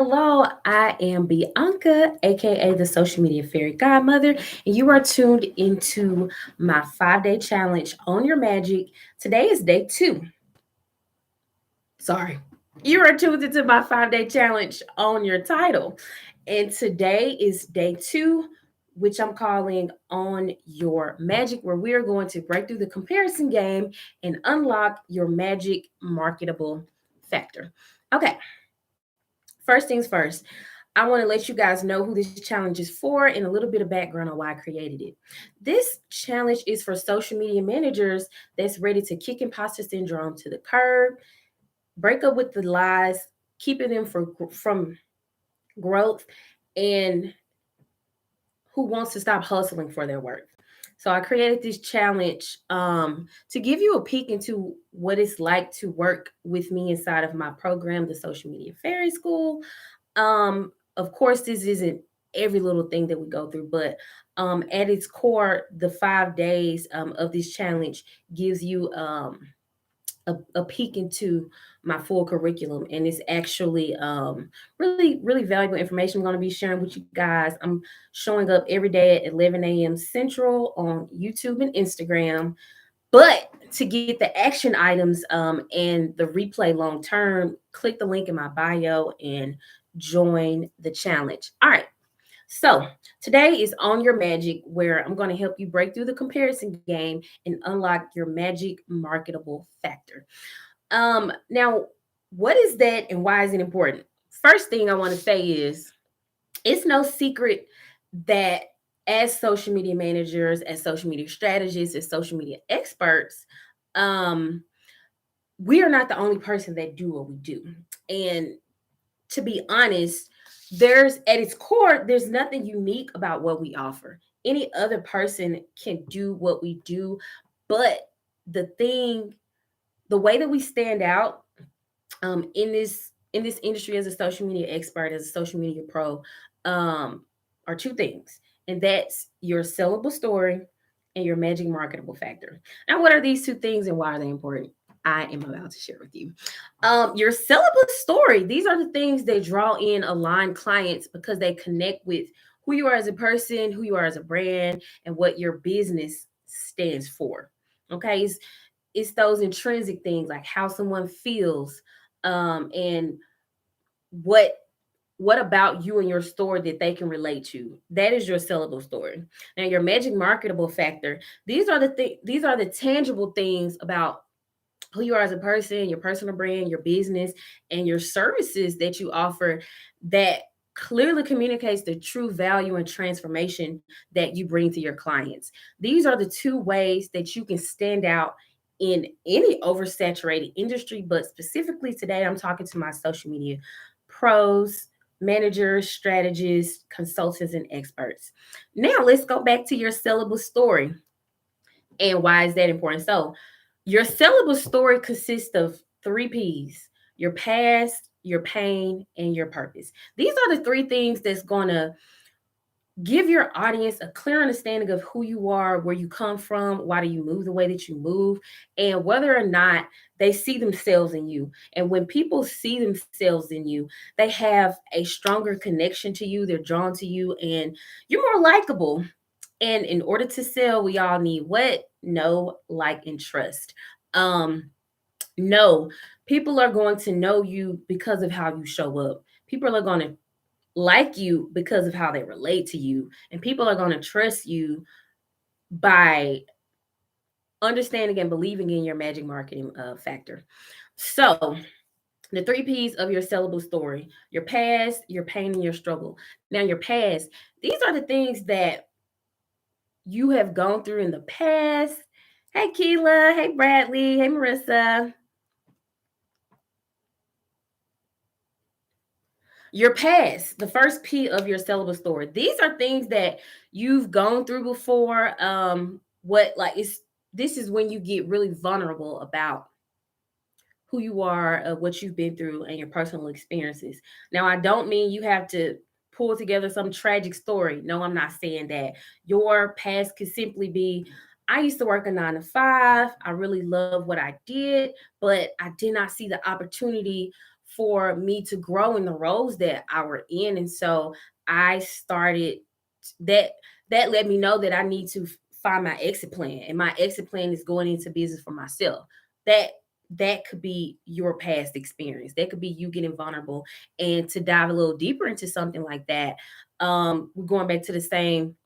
Hello, I am Bianca, aka the Social Media Fairy Godmother, and you are tuned into my 5 day challenge on your magic. Today is day two. Sorry. You are tuned into my 5 day challenge on your title. And today is day two, which I'm calling on your magic, where we are going to break through the comparison game and unlock your magic marketable factor. Okay, first things first, I want to let you guys know who this challenge is for and a little bit of background on why I created it. This challenge is for social media managers that's ready to kick imposter syndrome to the curb, break up with the lies, keeping them from growth, and who wants to stop hustling for their work. So I created this challenge to give you a peek into what it's like to work with me inside of my program, the Social Media Fairy School. Of course, this isn't every little thing that we go through, but at its core, the 5 days of this challenge gives you a peek into my full curriculum, and it's actually really valuable information I'm going to be sharing with you guys. I'm showing up every day at 11 a.m. Central on YouTube and Instagram. But to get the action items and the replay long term, click the link in my bio and join the challenge. All right. So today is On Your Magic, where I'm going to help you break through the comparison game and unlock your magic marketable factor. Now, what is that and why is it important? First thing I want to say is it's no secret that as social media managers, as social media strategists, as social media experts, um, we are not the only person that do what we do. And to be honest, there's at its core, there's nothing unique about what we offer. Any other person can do what we do, but the thing, the way that we stand out in this industry as a social media expert, as a social media pro, um, are two things, and that's your sellable story and your magic marketable factor. Now, what are these two things and why are they important? I am about to share with you. Your sellable story. These are the things that draw in aligned clients because they connect with who you are as a person, who you are as a brand, and what your business stands for. Okay, it's those intrinsic things like how someone feels, and what about you and your story that they can relate to. That is your sellable story. Now, your magic marketable factor. These are the tangible things about who you are as a person, your personal brand, your business, and your services that you offer that clearly communicates the true value and transformation that you bring to your clients. These are the two ways that you can stand out in any oversaturated industry, but specifically today, I'm talking to my social media pros, managers, strategists, consultants, and experts. Now, let's go back to your sellable story and why is that important. So, your sellable story consists of three P's: your past, your pain, and your purpose. These are the three things that's going to give your audience a clear understanding of who you are, where you come from, why do you move the way that you move, and whether or not they see themselves in you. And when people see themselves in you, they have a stronger connection to you, they're drawn to you, and you're more likable. And in order to sell, we all need what? Know, like, and trust. Um, no, people are going to know you because of how you show up. People are going to like you because of how they relate to you. And people are going to trust you by understanding and believing in your magic marketing factor. So, the three P's of your sellable story: your past, your pain, and your struggle. Now, your past, these are the things that you have gone through in the past. Hey, Keela. Hey, Bradley. Hey, Marissa. Your past, the first P of your sellable story. These are things that you've gone through before. What like it's This is when you get really vulnerable about who you are, what you've been through, and your personal experiences. Now, I don't mean you have to pull together some tragic story. No, I'm not saying that. Your past could simply be, I used to work a 9 to 5. I really love what I did, but I did not see the opportunity for me to grow in the roles that I were in. And so I started that that let me know that I need to find my exit plan. And my exit plan is going into business for myself. That that could be your past experience. That could be you getting vulnerable. And to dive a little deeper into something like that, we're going back to the same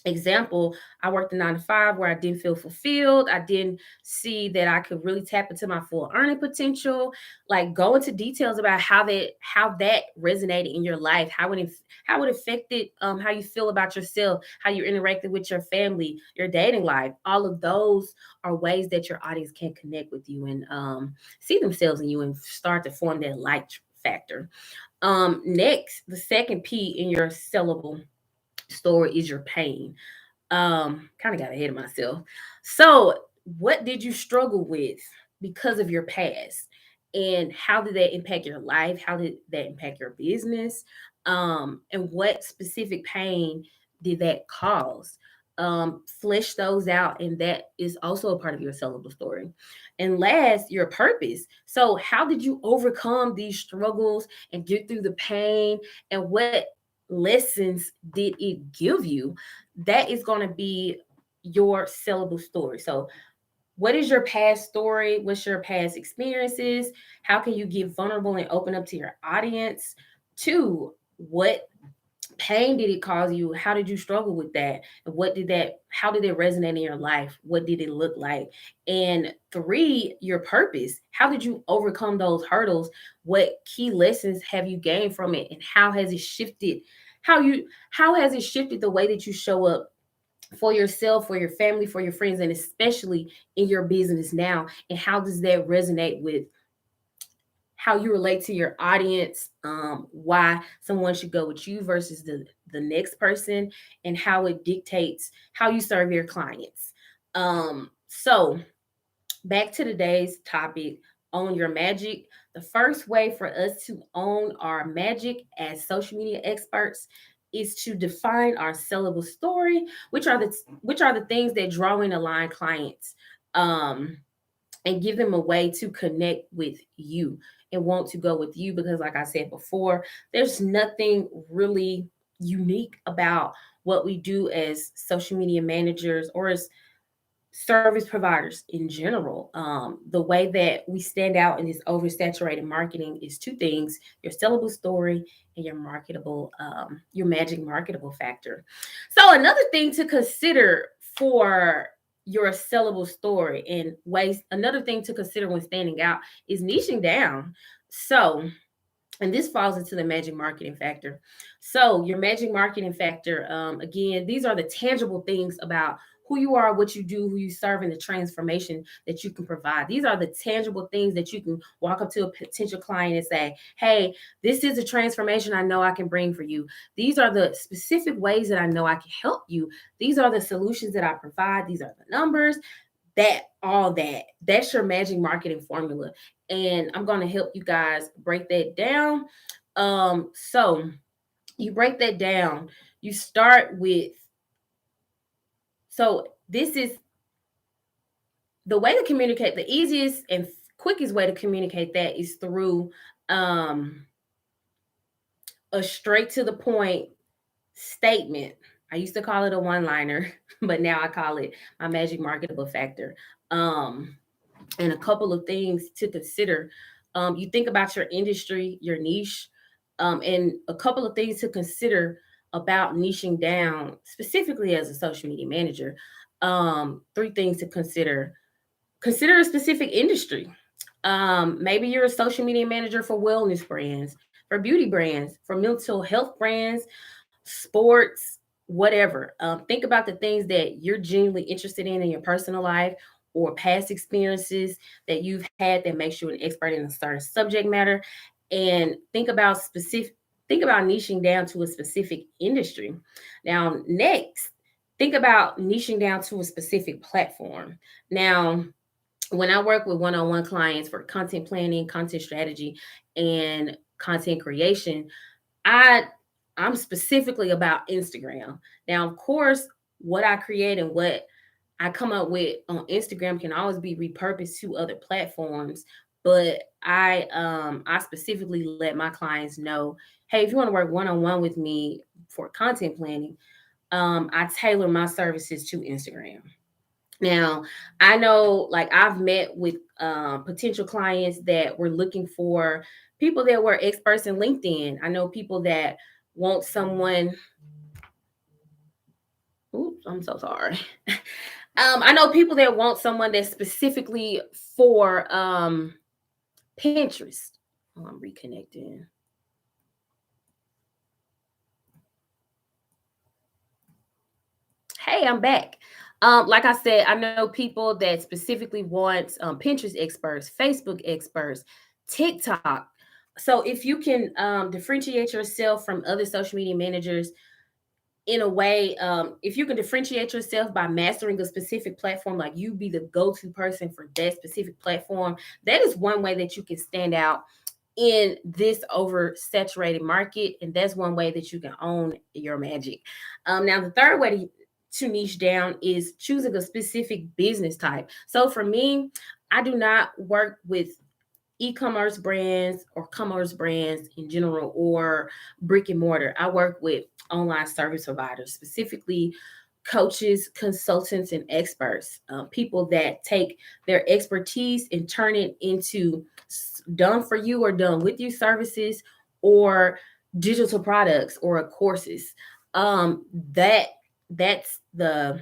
example. I worked a 9 to 5 where I didn't feel fulfilled. I didn't see that I could really tap into my full earning potential. Like, go into details about how that resonated in your life, how it affected how you feel about yourself, how you interacted with your family, your dating life. All of those are ways that your audience can connect with you and see themselves in you and start to form that like factor. Next, the second P in your sellable story is your pain. Kind of got ahead of myself. So, what did you struggle with because of your past? And how did that impact your life? How did that impact your business? And what specific pain did that cause? Flesh those out, and that is also a part of your sellable story. And last, your purpose. So, how did you overcome these struggles and get through the pain? And what lessons did it give you? That is going to be your sellable story. So, what is your past story? What's your past experiences? How can you get vulnerable and open up to your audience? Two, what pain did it cause you? How did you struggle with that? And how did it resonate in your life? What did it look like? And three, your purpose. How did you overcome those hurdles? What key lessons have you gained from it? And how has it shifted the way that you show up for yourself, for your family, for your friends, and especially in your business now? And how does that resonate with how you relate to your audience, why someone should go with you versus the next person, and how it dictates how you serve your clients. So back to today's topic, own your magic. The first way for us to own our magic as social media experts is to define our sellable story, which are the things that draw in aligned clients. Um, and give them a way to connect with you and want to go with you, because like I said before, there's nothing really unique about what we do as social media managers or as service providers in general. The way that we stand out in this oversaturated marketing is two things: your sellable story and your magic marketable factor. So another thing to consider for your sellable story and ways, another thing to consider when standing out is niching down. So, and this falls into the magic marketing factor. So your magic marketing factor, again, these are the tangible things about who you are, what you do, who you serve, and the transformation that you can provide. These are the tangible things that you can walk up to a potential client and say, hey, this is a transformation I know I can bring for you. These are the specific ways that I know I can help you. These are the solutions that I provide. These are the numbers. That's your magic marketing formula. And I'm going to help you guys break that down. So you break that down. You start with, so this is the way to communicate. The easiest and quickest way to communicate that is through um, a straight to the point statement. I used to call it a one liner, but now I call it my magic marketable factor. And a couple of things to consider. You think about your industry, your niche, and a couple of things to consider about niching down, specifically as a social media manager. Three things to consider: consider a specific industry. Maybe you're a social media manager for wellness brands, for beauty brands, for mental health brands, sports, whatever. Think about the things that you're genuinely interested in your personal life or past experiences that you've had that makes you an expert in a certain subject matter, and think about niching down to a specific industry. Now, next, think about niching down to a specific platform. Now, when I work with one-on-one clients for content planning, content strategy, and content creation, I I'm specifically about Instagram. Now, of course, what I create and what I come up with on Instagram can always be repurposed to other platforms. but I specifically let my clients know, hey, if you want to work one-on-one with me for content planning, I tailor my services to Instagram. Now, I know, like, I've met with potential clients that were looking for people that were experts in LinkedIn. I know people that want someone. Oops, I'm so sorry. I know people that want someone that's specifically for Pinterest. Oh, I'm reconnecting. Hey, I'm back. Like I said, I know people that specifically want Pinterest experts, Facebook experts, TikTok. So if you can differentiate yourself from other social media managers in a way, if you can differentiate yourself by mastering a specific platform, like you be the go-to person for that specific platform, that is one way that you can stand out in this oversaturated market, and that's one way that you can own your magic. Now the third way to niche down is choosing a specific business type. So for me, I do not work with e-commerce brands or commerce brands in general, or brick and mortar. I work with online service providers, specifically coaches, consultants, and experts, people that take their expertise and turn it into done for you or done with you services, or digital products or courses. Um, that that's the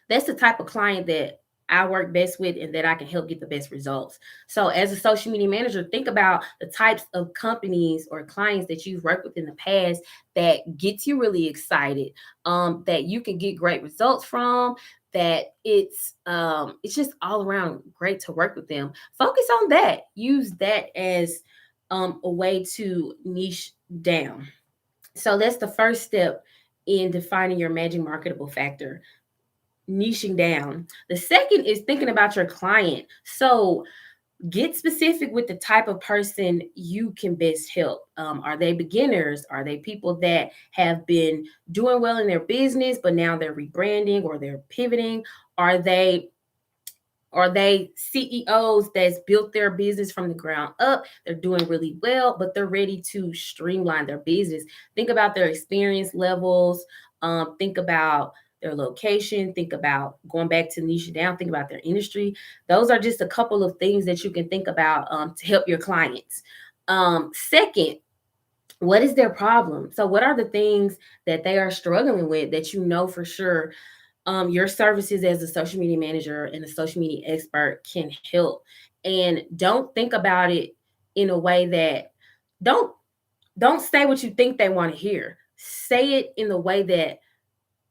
type of client that I work best with and that I can help get the best results. So, as a social media manager, think about the types of companies or clients that you've worked with in the past that gets you really excited, that you can get great results from. That it's just all around great to work with them. Focus on that. Use that as a way to niche down. So that's the first step in defining your magic marketable factor, niching down. The second is thinking about your client. So get specific with the type of person you can best help. Are they beginners? Are they people that have been doing well in their business, but now they're rebranding or they're pivoting? Are they are they CEOs that's built their business from the ground up? They're doing really well, but they're ready to streamline their business. Think about their experience levels. Think about their location. Think about going back to niche down. Think about their industry. Those are just a couple of things that you can think about to help your clients. Second, what is their problem? So, what are the things that they are struggling with that you know for sure your services as a social media manager and a social media expert can help? And don't think about it in a way that don't don't say what you think they want to hear. Say it in the way that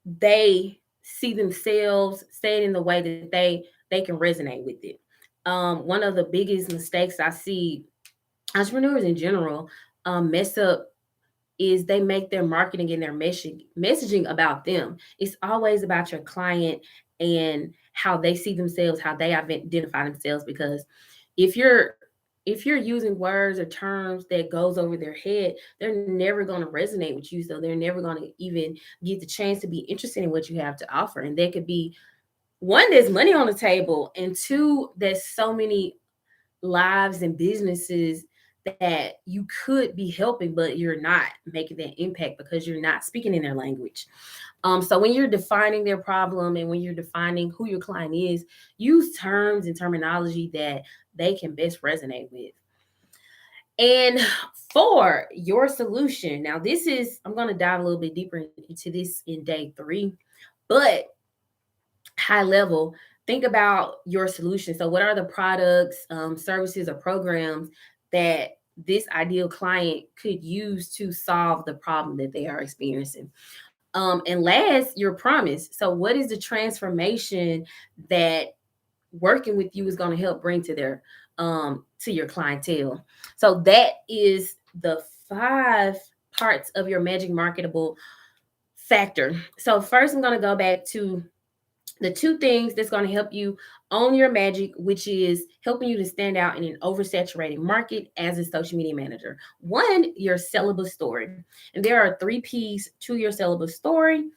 they see themselves. Say it in the way that they can resonate with it. One of the biggest mistakes I see entrepreneurs in general mess up is they make their marketing and their messaging about them. It's always about your client and how they see themselves, how they identify themselves. Because if you're if you're using words or terms that goes over their head, they're never going to resonate with you. So they're never going to even get the chance to be interested in what you have to offer. And there could be one, there's money on the table, and two, there's so many lives and businesses that you could be helping, but you're not making that impact because you're not speaking in their language. So when you're defining their problem and when you're defining who your client is, use terms and terminology that they can best resonate with. And for your solution, now this is, I'm going to dive a little bit deeper into this in day 3, but high level, think about your solution. So, what are the products, services, or programs that this ideal client could use to solve the problem that they are experiencing? And last, your promise. So, what is the transformation that working with you is going to help bring to your clientele? So that is the 5 parts of your magic marketable factor. So first, I'm going to go back to the 2 things that's going to help you own your magic, which is helping you to stand out in an oversaturated market as a social media manager. One, your sellable story. And there are 3 P's to your sellable story: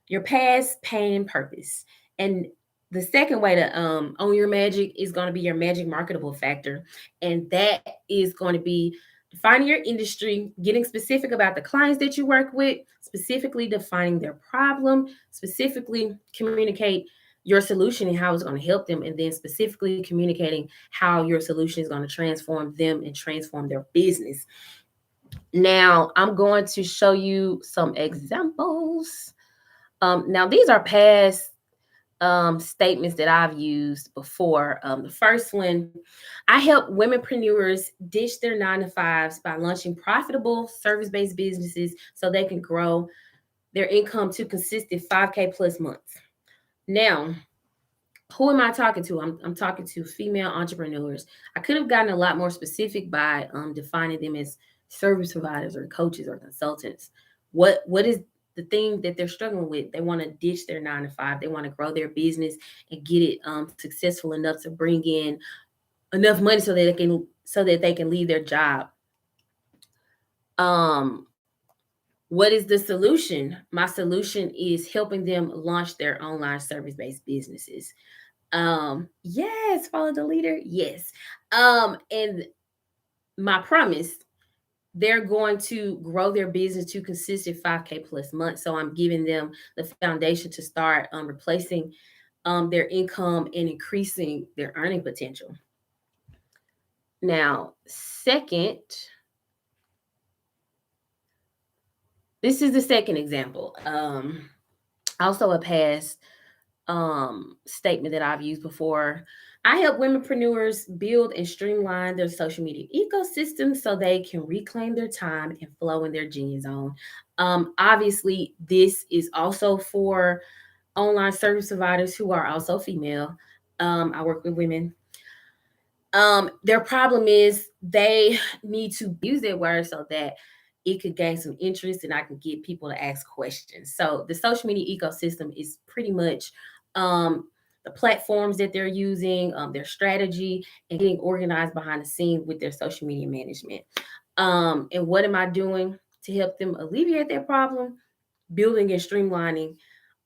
your past, pain, and purpose. And The second way to own your magic is going to be your magic marketable factor. And that is going to be defining your industry, getting specific about the clients that you work with, specifically defining their problem, specifically communicate your solution and how it's going to help them, and then specifically communicating how your solution is going to transform them and transform their business. Now, I'm going to show you some examples. Now, these are past statements that I've used before. The first one, I help womenpreneurs ditch their 9 to 5s by launching profitable service based businesses so they can grow their income to consistent 5K plus months. Now, who am I talking to? I'm talking to female entrepreneurs. I could have gotten a lot more specific by defining them as service providers or coaches or consultants. What is the thing that they're struggling with? They want to ditch their 9 to 5. They want to grow their business and get it successful enough to bring in enough money so that they can leave their job. Um, what is the solution? My solution is helping them launch their online service based businesses. Yes, follow the leader. Yes. And my promise, they're going to grow their business to consistent 5K plus months. So I'm giving them the foundation to start replacing their income and increasing their earning potential. Now, second, this is the second example. Also a past statement that I've used before. I help womenpreneurs build and streamline their social media ecosystem so they can reclaim their time and flow in their genius zone. Obviously, this is also for online service providers who are also female. I work with women. Their problem is they need to use their words so that it could gain some interest and I can get people to ask questions. So the social media ecosystem is pretty much um, the platforms that they're using, their strategy, and getting organized behind the scenes with their social media management. And what am I doing to help them alleviate their problem? Building and streamlining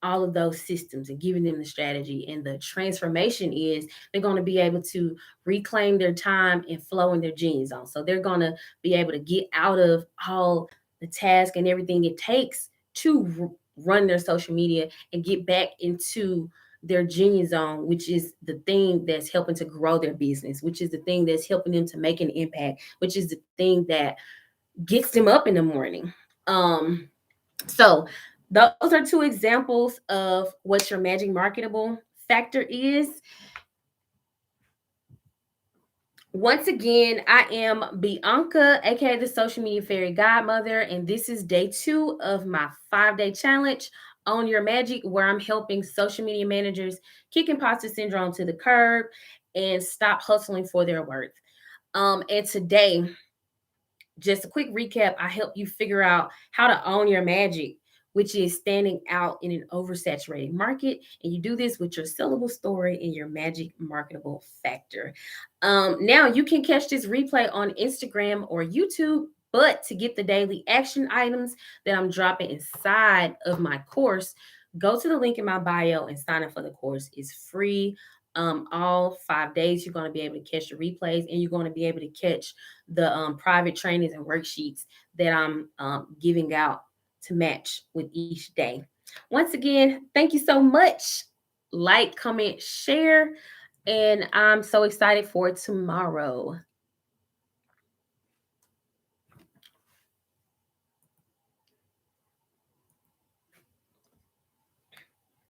all of those systems and giving them the strategy. And the transformation is they're going to be able to reclaim their time and flow in their genius zone. So they're going to be able to get out of all the task and everything it takes to run their social media and get back into their genius zone, which is the thing that's helping to grow their business, which is the thing that's helping them to make an impact, which is the thing that gets them up in the morning. So those are two examples of what your magic marketable factor is. Once again, I am Bianca, aka the Social Media Fairy Godmother, and this is day 2 of my 5-day challenge on your magic, where I'm helping social media managers kick imposter syndrome to the curb and stop hustling for their worth. And today, just a quick recap, I help you figure out how to own your magic, which is standing out in an oversaturated market. And you do this with your sellable story and your magic marketable factor. Now you can catch this replay on Instagram or YouTube. But to get the daily action items that I'm dropping inside of my course, go to the link in my bio and sign up for the course. It's free. All 5 days, you're going to be able to catch the replays and you're going to be able to catch the private trainings and worksheets that I'm giving out to match with each day. Once again, thank you so much. Like, comment, share, and I'm so excited for tomorrow.